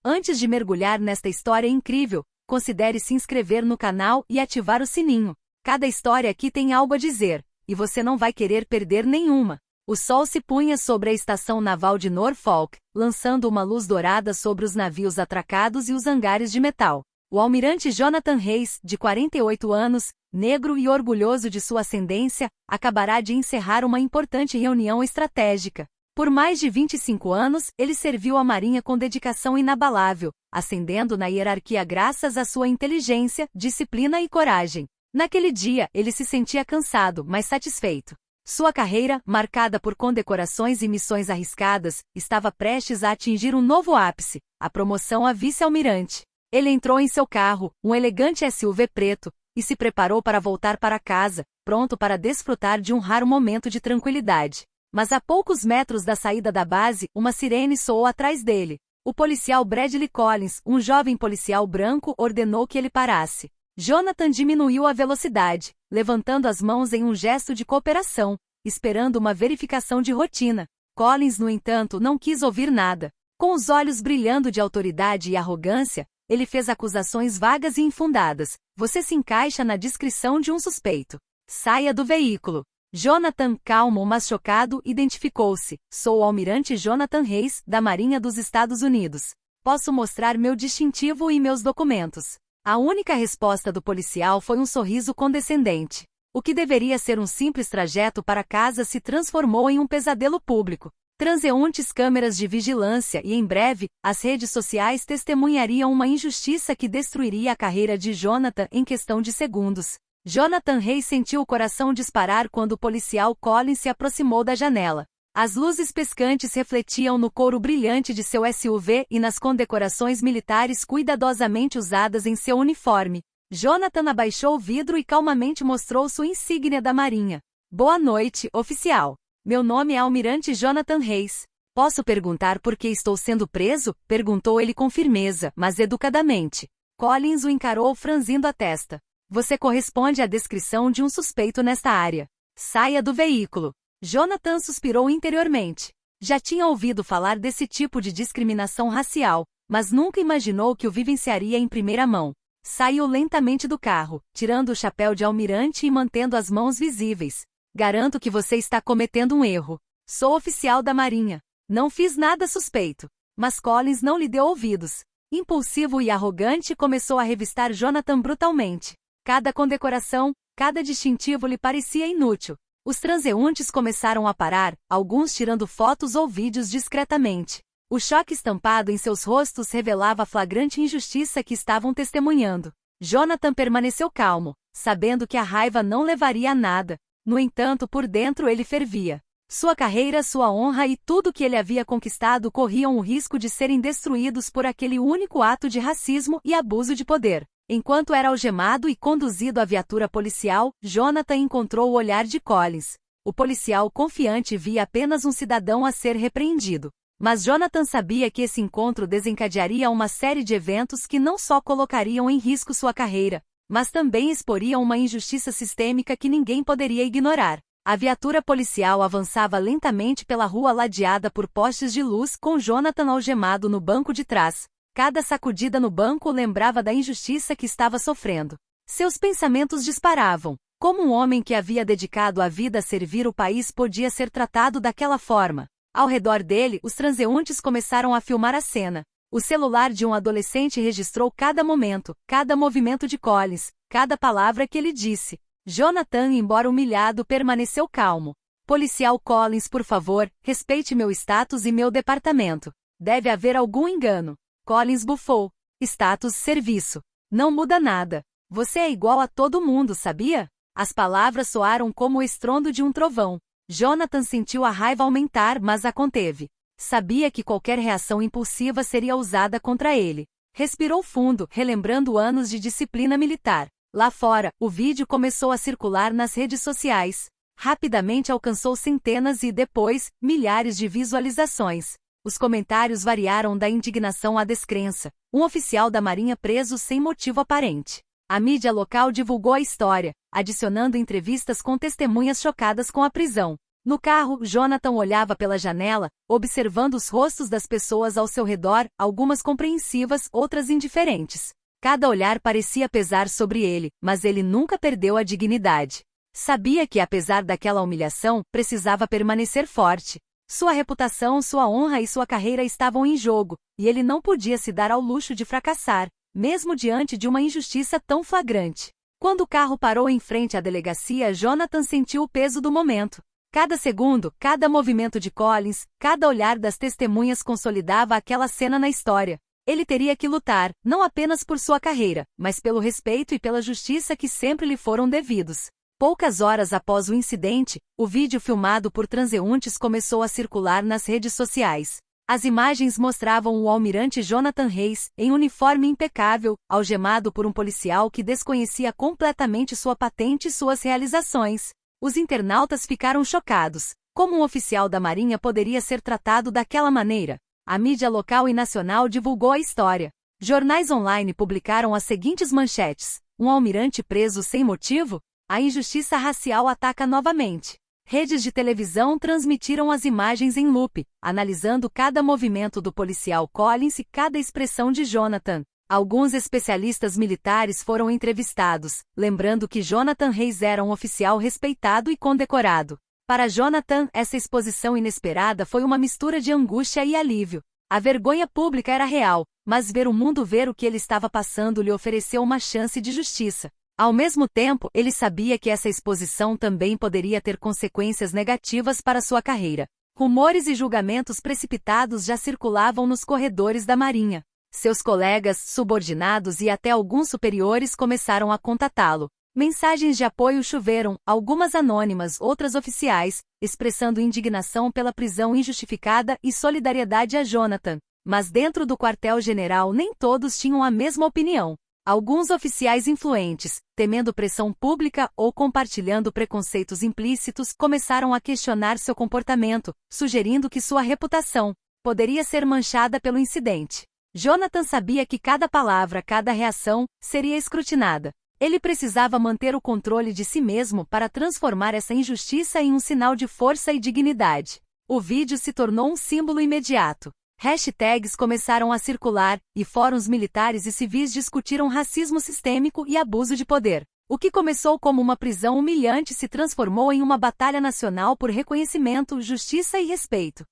Antes de mergulhar nesta história incrível, considere se inscrever no canal e ativar o sininho. Cada história aqui tem algo a dizer, e você não vai querer perder nenhuma. O sol se punha sobre a estação naval de Norfolk, lançando uma luz dourada sobre os navios atracados e os hangares de metal. O almirante Jonathan Hayes, de 48 anos, negro e orgulhoso de sua ascendência, acabará de encerrar uma importante reunião estratégica. Por mais de 25 anos, ele serviu a Marinha com dedicação inabalável, ascendendo na hierarquia graças à sua inteligência, disciplina e coragem. Naquele dia, ele se sentia cansado, mas satisfeito. Sua carreira, marcada por condecorações e missões arriscadas, estava prestes a atingir um novo ápice, a promoção a vice-almirante. Ele entrou em seu carro, um elegante SUV preto, e se preparou para voltar para casa, pronto para desfrutar de um raro momento de tranquilidade. Mas a poucos metros da saída da base, uma sirene soou atrás dele. O policial Bradley Collins, um jovem policial branco, ordenou que ele parasse. Jonathan diminuiu a velocidade, levantando as mãos em um gesto de cooperação, esperando uma verificação de rotina. Collins, no entanto, não quis ouvir nada. Com os olhos brilhando de autoridade e arrogância, ele fez acusações vagas e infundadas. Você se encaixa na descrição de um suspeito. Saia do veículo. Jonathan, calmo mas chocado, identificou-se. Sou o almirante Jonathan Hayes, da Marinha dos Estados Unidos. Posso mostrar meu distintivo e meus documentos. A única resposta do policial foi um sorriso condescendente. O que deveria ser um simples trajeto para casa se transformou em um pesadelo público. Transeuntes, câmeras de vigilância e, em breve, as redes sociais testemunhariam uma injustiça que destruiria a carreira de Jonathan em questão de segundos. Jonathan Hayes sentiu o coração disparar quando o policial Collins se aproximou da janela. As luzes piscantes refletiam no couro brilhante de seu SUV e nas condecorações militares cuidadosamente usadas em seu uniforme. Jonathan abaixou o vidro e calmamente mostrou sua insígnia da Marinha. Boa noite, oficial. Meu nome é almirante Jonathan Hayes. Posso perguntar por que estou sendo preso? Perguntou ele com firmeza, mas educadamente. Collins o encarou franzindo a testa. Você corresponde à descrição de um suspeito nesta área. Saia do veículo. Jonathan suspirou interiormente. Já tinha ouvido falar desse tipo de discriminação racial, mas nunca imaginou que o vivenciaria em primeira mão. Saiu lentamente do carro, tirando o chapéu de almirante e mantendo as mãos visíveis. Garanto que você está cometendo um erro. Sou oficial da Marinha. Não fiz nada suspeito. Mas Collins não lhe deu ouvidos. Impulsivo e arrogante, começou a revistar Jonathan brutalmente. Cada condecoração, cada distintivo lhe parecia inútil. Os transeuntes começaram a parar, alguns tirando fotos ou vídeos discretamente. O choque estampado em seus rostos revelava a flagrante injustiça que estavam testemunhando. Jonathan permaneceu calmo, sabendo que a raiva não levaria a nada. No entanto, por dentro ele fervia. Sua carreira, sua honra e tudo que ele havia conquistado corriam o risco de serem destruídos por aquele único ato de racismo e abuso de poder. Enquanto era algemado e conduzido à viatura policial, Jonathan encontrou o olhar de Collins. O policial confiante via apenas um cidadão a ser repreendido. Mas Jonathan sabia que esse encontro desencadearia uma série de eventos que não só colocariam em risco sua carreira, mas também exporiam uma injustiça sistêmica que ninguém poderia ignorar. A viatura policial avançava lentamente pela rua ladeada por postes de luz com Jonathan algemado no banco de trás. Cada sacudida no banco o lembrava da injustiça que estava sofrendo. Seus pensamentos disparavam. Como um homem que havia dedicado a vida a servir o país podia ser tratado daquela forma? Ao redor dele, os transeuntes começaram a filmar a cena. O celular de um adolescente registrou cada momento, cada movimento de Collins, cada palavra que ele disse. Jonathan, embora humilhado, permaneceu calmo. Policial Collins, por favor, respeite meu status e meu departamento. Deve haver algum engano. Collins bufou. Status, serviço. Não muda nada. Você é igual a todo mundo, sabia? As palavras soaram como o estrondo de um trovão. Jonathan sentiu a raiva aumentar, mas a conteve. Sabia que qualquer reação impulsiva seria usada contra ele. Respirou fundo, relembrando anos de disciplina militar. Lá fora, o vídeo começou a circular nas redes sociais. Rapidamente alcançou centenas e, depois, milhares de visualizações. Os comentários variaram da indignação à descrença. Um oficial da Marinha preso sem motivo aparente. A mídia local divulgou a história, adicionando entrevistas com testemunhas chocadas com a prisão. No carro, Jonathan olhava pela janela, observando os rostos das pessoas ao seu redor, algumas compreensivas, outras indiferentes. Cada olhar parecia pesar sobre ele, mas ele nunca perdeu a dignidade. Sabia que, apesar daquela humilhação, precisava permanecer forte. Sua reputação, sua honra e sua carreira estavam em jogo, e ele não podia se dar ao luxo de fracassar, mesmo diante de uma injustiça tão flagrante. Quando o carro parou em frente à delegacia, Jonathan sentiu o peso do momento. Cada segundo, cada movimento de Collins, cada olhar das testemunhas consolidava aquela cena na história. Ele teria que lutar, não apenas por sua carreira, mas pelo respeito e pela justiça que sempre lhe foram devidos. Poucas horas após o incidente, o vídeo filmado por transeuntes começou a circular nas redes sociais. As imagens mostravam o almirante Jonathan Reis, em uniforme impecável, algemado por um policial que desconhecia completamente sua patente e suas realizações. Os internautas ficaram chocados. Como um oficial da Marinha poderia ser tratado daquela maneira? A mídia local e nacional divulgou a história. Jornais online publicaram as seguintes manchetes: um almirante preso sem motivo? A injustiça racial ataca novamente. Redes de televisão transmitiram as imagens em loop, analisando cada movimento do policial Collins e cada expressão de Jonathan. Alguns especialistas militares foram entrevistados, lembrando que Jonathan Reis era um oficial respeitado e condecorado. Para Jonathan, essa exposição inesperada foi uma mistura de angústia e alívio. A vergonha pública era real, mas ver o mundo ver o que ele estava passando lhe ofereceu uma chance de justiça. Ao mesmo tempo, ele sabia que essa exposição também poderia ter consequências negativas para sua carreira. Rumores e julgamentos precipitados já circulavam nos corredores da Marinha. Seus colegas, subordinados e até alguns superiores começaram a contatá-lo. Mensagens de apoio choveram, algumas anônimas, outras oficiais, expressando indignação pela prisão injustificada e solidariedade a Jonathan. Mas dentro do quartel-general nem todos tinham a mesma opinião. Alguns oficiais influentes, temendo pressão pública ou compartilhando preconceitos implícitos, começaram a questionar seu comportamento, sugerindo que sua reputação poderia ser manchada pelo incidente. Jonathan sabia que cada palavra, cada reação, seria escrutinada. Ele precisava manter o controle de si mesmo para transformar essa injustiça em um sinal de força e dignidade. O vídeo se tornou um símbolo imediato. Hashtags começaram a circular, e fóruns militares e civis discutiram racismo sistêmico e abuso de poder. O que começou como uma prisão humilhante se transformou em uma batalha nacional por reconhecimento, justiça e respeito.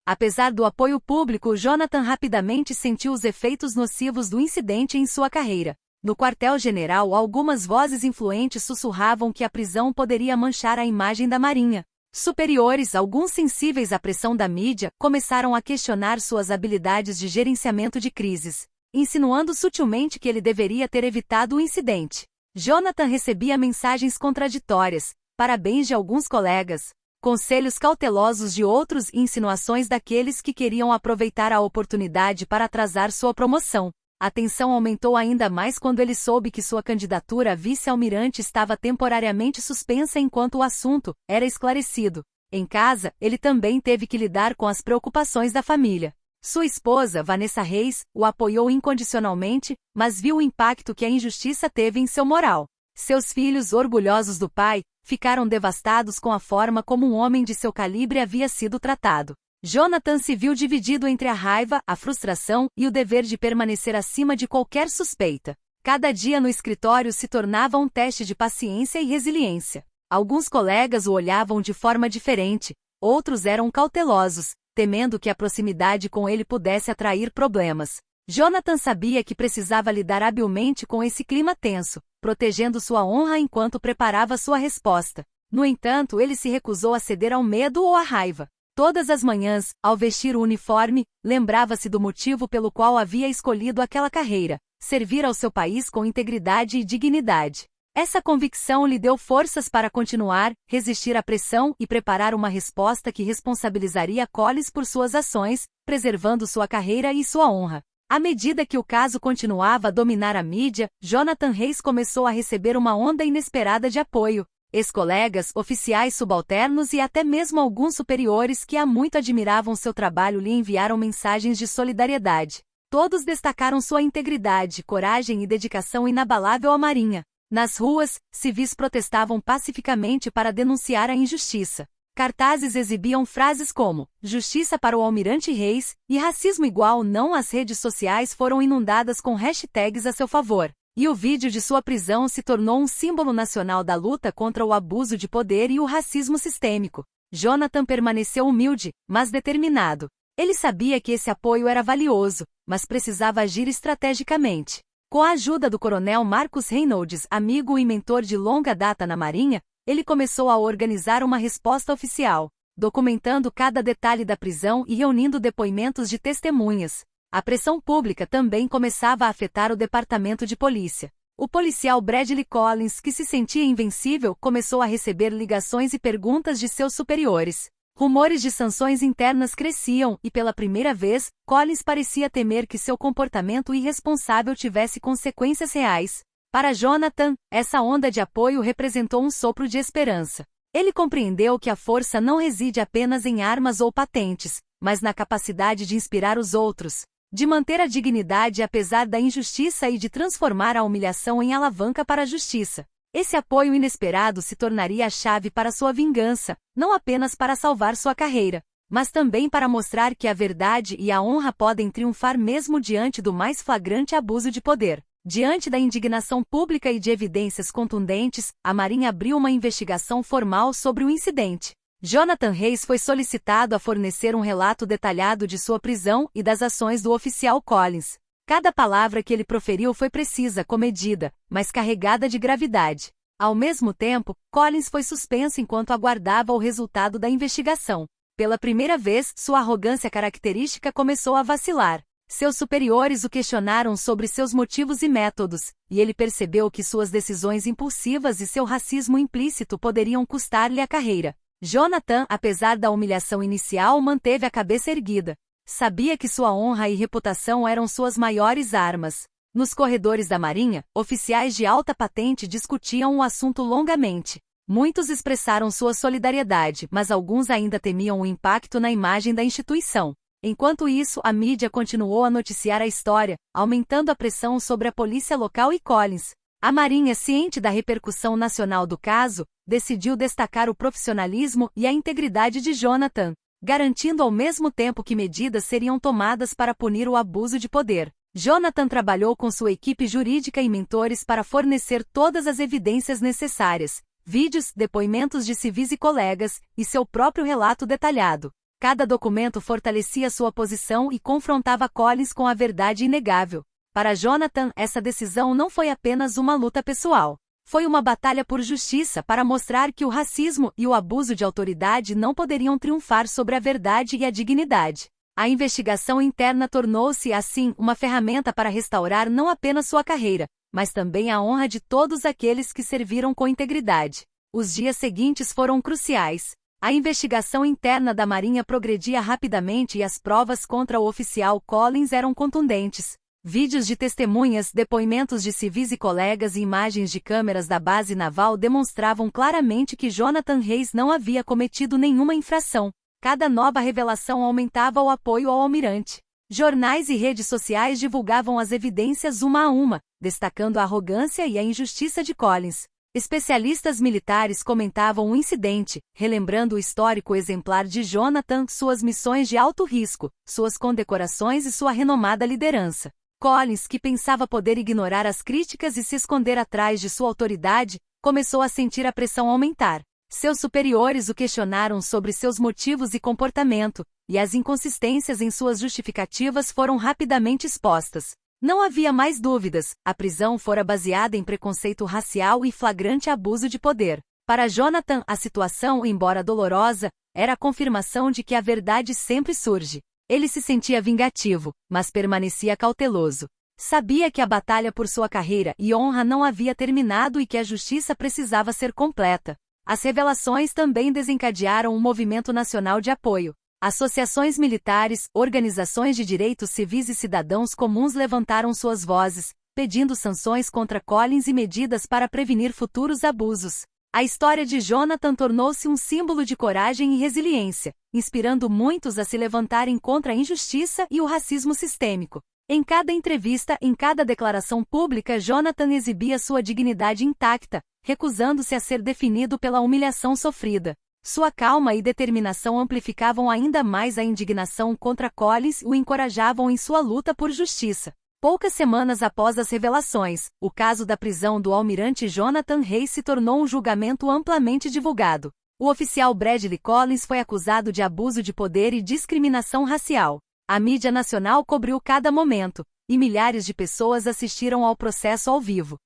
Apesar do apoio público, Jonathan rapidamente sentiu os efeitos nocivos do incidente em sua carreira. No quartel-general, algumas vozes influentes sussurravam que a prisão poderia manchar a imagem da Marinha. Superiores, alguns sensíveis à pressão da mídia, começaram a questionar suas habilidades de gerenciamento de crises, insinuando sutilmente que ele deveria ter evitado o incidente. Jonathan recebia mensagens contraditórias, parabéns de alguns colegas, conselhos cautelosos de outros e insinuações daqueles que queriam aproveitar a oportunidade para atrasar sua promoção. A tensão aumentou ainda mais quando ele soube que sua candidatura a vice-almirante estava temporariamente suspensa enquanto o assunto era esclarecido. Em casa, ele também teve que lidar com as preocupações da família. Sua esposa, Vanessa Reis, o apoiou incondicionalmente, mas viu o impacto que a injustiça teve em seu moral. Seus filhos, orgulhosos do pai, ficaram devastados com a forma como um homem de seu calibre havia sido tratado. Jonathan se viu dividido entre a raiva, a frustração e o dever de permanecer acima de qualquer suspeita. Cada dia no escritório se tornava um teste de paciência e resiliência. Alguns colegas o olhavam de forma diferente, outros eram cautelosos, temendo que a proximidade com ele pudesse atrair problemas. Jonathan sabia que precisava lidar habilmente com esse clima tenso, protegendo sua honra enquanto preparava sua resposta. No entanto, ele se recusou a ceder ao medo ou à raiva. Todas as manhãs, ao vestir o uniforme, lembrava-se do motivo pelo qual havia escolhido aquela carreira: servir ao seu país com integridade e dignidade. Essa convicção lhe deu forças para continuar, resistir à pressão e preparar uma resposta que responsabilizaria Collins por suas ações, preservando sua carreira e sua honra. À medida que o caso continuava a dominar a mídia, Jonathan Reis começou a receber uma onda inesperada de apoio. Ex-colegas, oficiais subalternos e até mesmo alguns superiores que há muito admiravam seu trabalho lhe enviaram mensagens de solidariedade. Todos destacaram sua integridade, coragem e dedicação inabalável à Marinha. Nas ruas, civis protestavam pacificamente para denunciar a injustiça. Cartazes exibiam frases como "Justiça para o Almirante Reis" e "Racismo igual não". As redes sociais foram inundadas com hashtags a seu favor, e o vídeo de sua prisão se tornou um símbolo nacional da luta contra o abuso de poder e o racismo sistêmico. Jonathan permaneceu humilde, mas determinado. Ele sabia que esse apoio era valioso, mas precisava agir estrategicamente. Com a ajuda do coronel Marcus Reynolds, amigo e mentor de longa data na Marinha, ele começou a organizar uma resposta oficial, documentando cada detalhe da prisão e reunindo depoimentos de testemunhas. A pressão pública também começava a afetar o departamento de polícia. O policial Bradley Collins, que se sentia invencível, começou a receber ligações e perguntas de seus superiores. Rumores de sanções internas cresciam e, pela primeira vez, Collins parecia temer que seu comportamento irresponsável tivesse consequências reais. Para Jonathan, essa onda de apoio representou um sopro de esperança. Ele compreendeu que a força não reside apenas em armas ou patentes, mas na capacidade de inspirar os outros, de manter a dignidade apesar da injustiça e de transformar a humilhação em alavanca para a justiça. Esse apoio inesperado se tornaria a chave para sua vingança, não apenas para salvar sua carreira, mas também para mostrar que a verdade e a honra podem triunfar mesmo diante do mais flagrante abuso de poder. Diante da indignação pública e de evidências contundentes, a Marinha abriu uma investigação formal sobre o incidente. Jonathan Reis foi solicitado a fornecer um relato detalhado de sua prisão e das ações do oficial Collins. Cada palavra que ele proferiu foi precisa, comedida, mas carregada de gravidade. Ao mesmo tempo, Collins foi suspenso enquanto aguardava o resultado da investigação. Pela primeira vez, sua arrogância característica começou a vacilar. Seus superiores o questionaram sobre seus motivos e métodos, e ele percebeu que suas decisões impulsivas e seu racismo implícito poderiam custar-lhe a carreira. Jonathan, apesar da humilhação inicial, manteve a cabeça erguida. Sabia que sua honra e reputação eram suas maiores armas. Nos corredores da Marinha, oficiais de alta patente discutiam o assunto longamente. Muitos expressaram sua solidariedade, mas alguns ainda temiam o impacto na imagem da instituição. Enquanto isso, a mídia continuou a noticiar a história, aumentando a pressão sobre a polícia local e Collins. A Marinha, ciente da repercussão nacional do caso, decidiu destacar o profissionalismo e a integridade de Jonathan, garantindo ao mesmo tempo que medidas seriam tomadas para punir o abuso de poder. Jonathan trabalhou com sua equipe jurídica e mentores para fornecer todas as evidências necessárias, vídeos, depoimentos de civis e colegas, e seu próprio relato detalhado. Cada documento fortalecia sua posição e confrontava Collins com a verdade inegável. Para Jonathan, essa decisão não foi apenas uma luta pessoal. Foi uma batalha por justiça para mostrar que o racismo e o abuso de autoridade não poderiam triunfar sobre a verdade e a dignidade. A investigação interna tornou-se, assim, uma ferramenta para restaurar não apenas sua carreira, mas também a honra de todos aqueles que serviram com integridade. Os dias seguintes foram cruciais. A investigação interna da Marinha progredia rapidamente e as provas contra o oficial Collins eram contundentes. Vídeos de testemunhas, depoimentos de civis e colegas e imagens de câmeras da base naval demonstravam claramente que Jonathan Reis não havia cometido nenhuma infração. Cada nova revelação aumentava o apoio ao almirante. Jornais e redes sociais divulgavam as evidências uma a uma, destacando a arrogância e a injustiça de Collins. Especialistas militares comentavam o incidente, relembrando o histórico exemplar de Jonathan, suas missões de alto risco, suas condecorações e sua renomada liderança. Collins, que pensava poder ignorar as críticas e se esconder atrás de sua autoridade, começou a sentir a pressão aumentar. Seus superiores o questionaram sobre seus motivos e comportamento, e as inconsistências em suas justificativas foram rapidamente expostas. Não havia mais dúvidas, a prisão fora baseada em preconceito racial e flagrante abuso de poder. Para Jonathan, a situação, embora dolorosa, era a confirmação de que a verdade sempre surge. Ele se sentia vingativo, mas permanecia cauteloso. Sabia que a batalha por sua carreira e honra não havia terminado e que a justiça precisava ser completa. As revelações também desencadearam um movimento nacional de apoio. Associações militares, organizações de direitos civis e cidadãos comuns levantaram suas vozes, pedindo sanções contra Collins e medidas para prevenir futuros abusos. A história de Jonathan tornou-se um símbolo de coragem e resiliência, inspirando muitos a se levantarem contra a injustiça e o racismo sistêmico. Em cada entrevista, em cada declaração pública, Jonathan exibia sua dignidade intacta, recusando-se a ser definido pela humilhação sofrida. Sua calma e determinação amplificavam ainda mais a indignação contra Collins e o encorajavam em sua luta por justiça. Poucas semanas após as revelações, o caso da prisão do almirante Jonathan Reis se tornou um julgamento amplamente divulgado. O oficial Bradley Collins foi acusado de abuso de poder e discriminação racial. A mídia nacional cobriu cada momento, e milhares de pessoas assistiram ao processo ao vivo.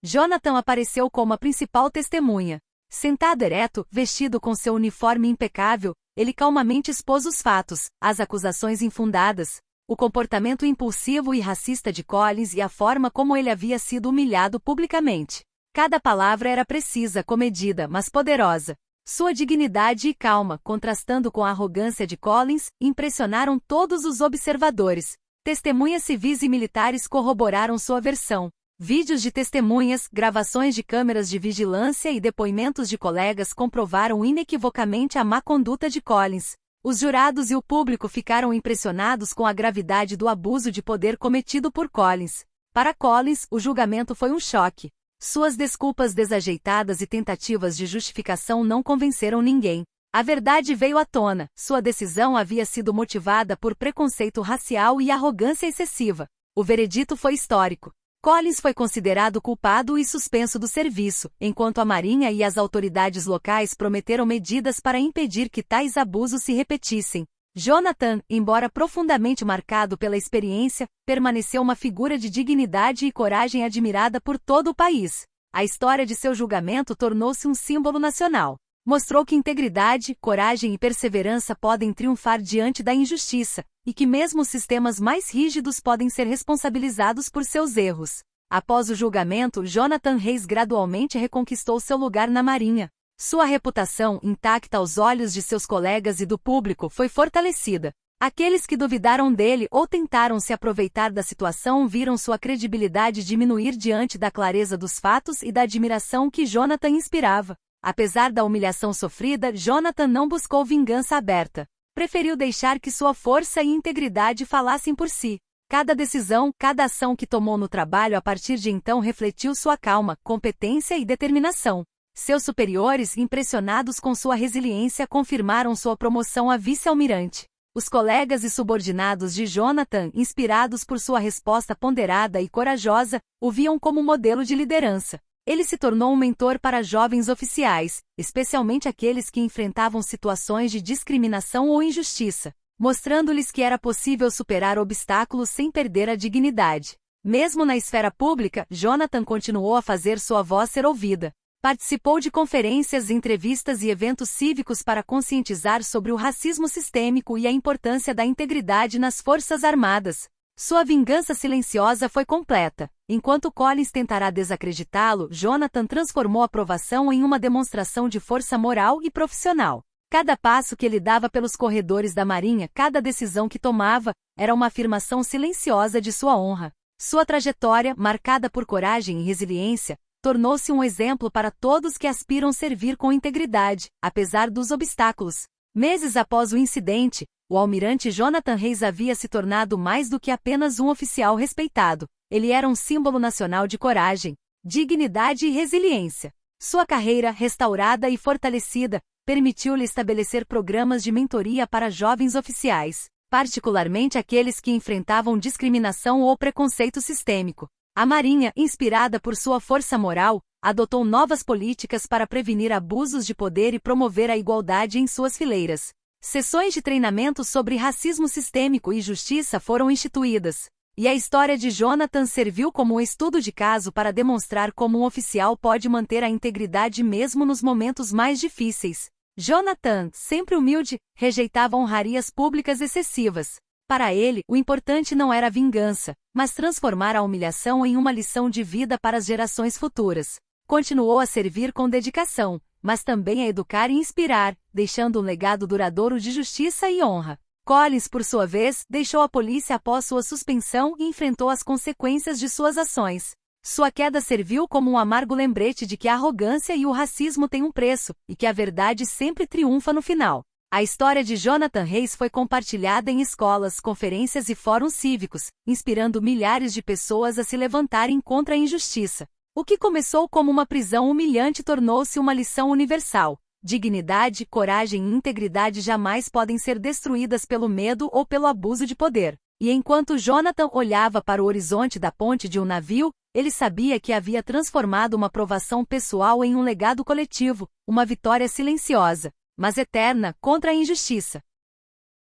Jonathan apareceu como a principal testemunha. Sentado ereto, vestido com seu uniforme impecável, ele calmamente expôs os fatos, as acusações infundadas, o comportamento impulsivo e racista de Collins e a forma como ele havia sido humilhado publicamente. Cada palavra era precisa, comedida, mas poderosa. Sua dignidade e calma, contrastando com a arrogância de Collins, impressionaram todos os observadores. Testemunhas civis e militares corroboraram sua versão. Vídeos de testemunhas, gravações de câmeras de vigilância e depoimentos de colegas comprovaram inequivocamente a má conduta de Collins. Os jurados e o público ficaram impressionados com a gravidade do abuso de poder cometido por Collins. Para Collins, o julgamento foi um choque. Suas desculpas desajeitadas e tentativas de justificação não convenceram ninguém. A verdade veio à tona, sua decisão havia sido motivada por preconceito racial e arrogância excessiva. O veredito foi histórico. Collins foi considerado culpado e suspenso do serviço, enquanto a Marinha e as autoridades locais prometeram medidas para impedir que tais abusos se repetissem. Jonathan, embora profundamente marcado pela experiência, permaneceu uma figura de dignidade e coragem admirada por todo o país. A história de seu julgamento tornou-se um símbolo nacional. Mostrou que integridade, coragem e perseverança podem triunfar diante da injustiça, e que mesmo os sistemas mais rígidos podem ser responsabilizados por seus erros. Após o julgamento, Jonathan Reis gradualmente reconquistou seu lugar na Marinha. Sua reputação, intacta aos olhos de seus colegas e do público, foi fortalecida. Aqueles que duvidaram dele ou tentaram se aproveitar da situação viram sua credibilidade diminuir diante da clareza dos fatos e da admiração que Jonathan inspirava. Apesar da humilhação sofrida, Jonathan não buscou vingança aberta. Preferiu deixar que sua força e integridade falassem por si. Cada decisão, cada ação que tomou no trabalho a partir de então refletiu sua calma, competência e determinação. Seus superiores, impressionados com sua resiliência, confirmaram sua promoção a vice-almirante. Os colegas e subordinados de Jonathan, inspirados por sua resposta ponderada e corajosa, o viam como modelo de liderança. Ele se tornou um mentor para jovens oficiais, especialmente aqueles que enfrentavam situações de discriminação ou injustiça, mostrando-lhes que era possível superar obstáculos sem perder a dignidade. Mesmo na esfera pública, Jonathan continuou a fazer sua voz ser ouvida. Participou de conferências, entrevistas e eventos cívicos para conscientizar sobre o racismo sistêmico e a importância da integridade nas Forças Armadas. Sua vingança silenciosa foi completa. Enquanto Collins tentará desacreditá-lo, Jonathan transformou a aprovação em uma demonstração de força moral e profissional. Cada passo que ele dava pelos corredores da Marinha, cada decisão que tomava, era uma afirmação silenciosa de sua honra. Sua trajetória, marcada por coragem e resiliência, tornou-se um exemplo para todos que aspiram servir com integridade, apesar dos obstáculos. Meses após o incidente, o almirante Jonathan Reis havia se tornado mais do que apenas um oficial respeitado. Ele era um símbolo nacional de coragem, dignidade e resiliência. Sua carreira, restaurada e fortalecida, permitiu-lhe estabelecer programas de mentoria para jovens oficiais, particularmente aqueles que enfrentavam discriminação ou preconceito sistêmico. A Marinha, inspirada por sua força moral, adotou novas políticas para prevenir abusos de poder e promover a igualdade em suas fileiras. Sessões de treinamento sobre racismo sistêmico e justiça foram instituídas. E a história de Jonathan serviu como um estudo de caso para demonstrar como um oficial pode manter a integridade mesmo nos momentos mais difíceis. Jonathan, sempre humilde, rejeitava honrarias públicas excessivas. Para ele, o importante não era a vingança, mas transformar a humilhação em uma lição de vida para as gerações futuras. Continuou a servir com dedicação, mas também a educar e inspirar, deixando um legado duradouro de justiça e honra. Collins, por sua vez, deixou a polícia após sua suspensão e enfrentou as consequências de suas ações. Sua queda serviu como um amargo lembrete de que a arrogância e o racismo têm um preço, e que a verdade sempre triunfa no final. A história de Jonathan Reis foi compartilhada em escolas, conferências e fóruns cívicos, inspirando milhares de pessoas a se levantarem contra a injustiça. O que começou como uma prisão humilhante tornou-se uma lição universal. Dignidade, coragem e integridade jamais podem ser destruídas pelo medo ou pelo abuso de poder. E enquanto Jonathan olhava para o horizonte da ponte de um navio, ele sabia que havia transformado uma provação pessoal em um legado coletivo, uma vitória silenciosa, mas eterna, contra a injustiça.